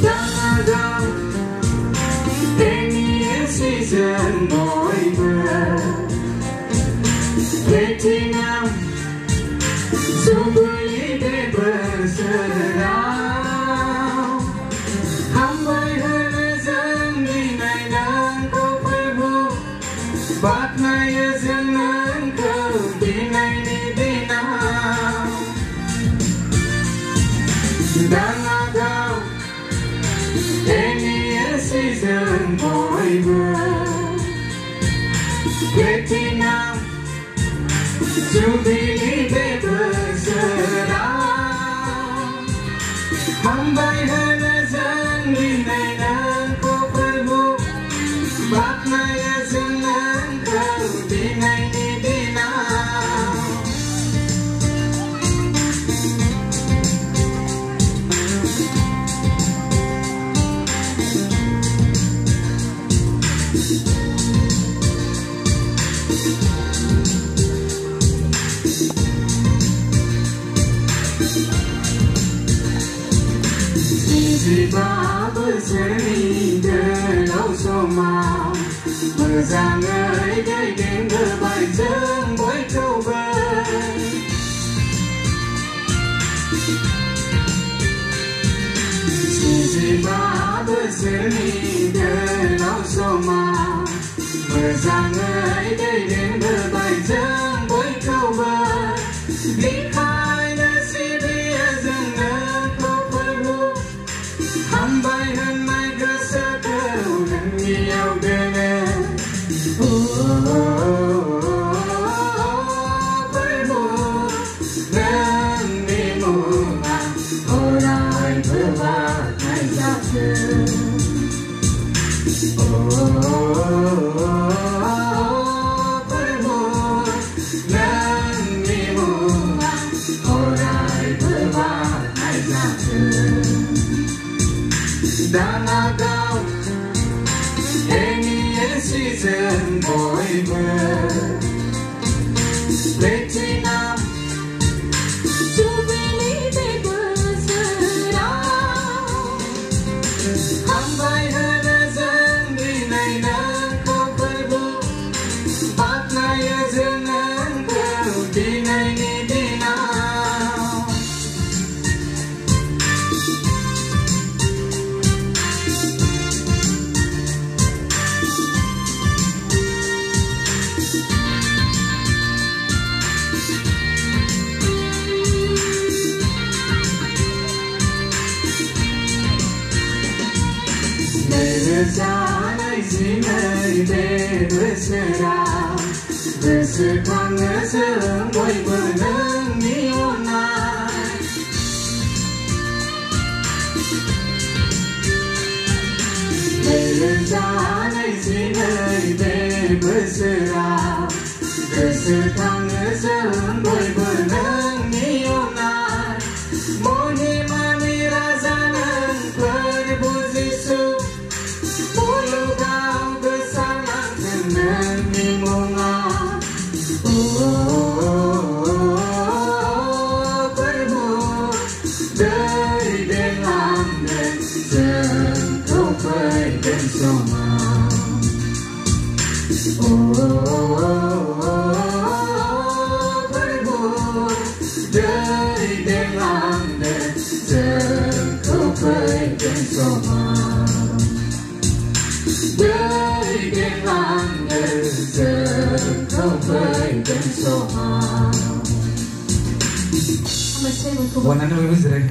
Dangagaon NELC dân boibw Vietnam dù beli để berserah hambai hơn dân đi này đang có phải bu bát này dân nâng cầu đi này đi nào Dangagaon NELC dân boibw Vietnam dù beli để berserah hambai hơn dân đi này đang có phải bu bát này dân nâng cầu đi này đi nào Vì ba bữa seni đời lâu số màu mưa giang ơi đây đến bờ bài dương mỗi câu bơi Vì ba bữa seni đời lâu số màu mưa giang ơi đây đến bờ bài dương mỗi câu bơi đi khai nơi si bia dừng nơi hambai hơn mai cơ sơ cầu nâng nhiều bề với mù nâng đi mù ngàn ô lại thơ ba ngày ra trường với mù nâng đi mù ngàn ô lại thơ ba ngày ra trường Dangagaon NELC dân boibw Vietnam dù beli để berserah hambai hơn dân đi này đang có phải bu bát này dân nâng cầu đi này đi nào Ra nơi gì nơi để berserah berserang sớm boibw nâng nhiều nay ra nơi gì nơi để berserah berserang sớm boibw nâng nhiều nay moni mani raja nâng perbu Giêsu Ulu kau bersama dengan bunga perbu dari dengan dan kau dan semua perbu dari dengan dan kau dan semua đời đêm vàng đời giờ không phải đến số màu. Bukan anda memang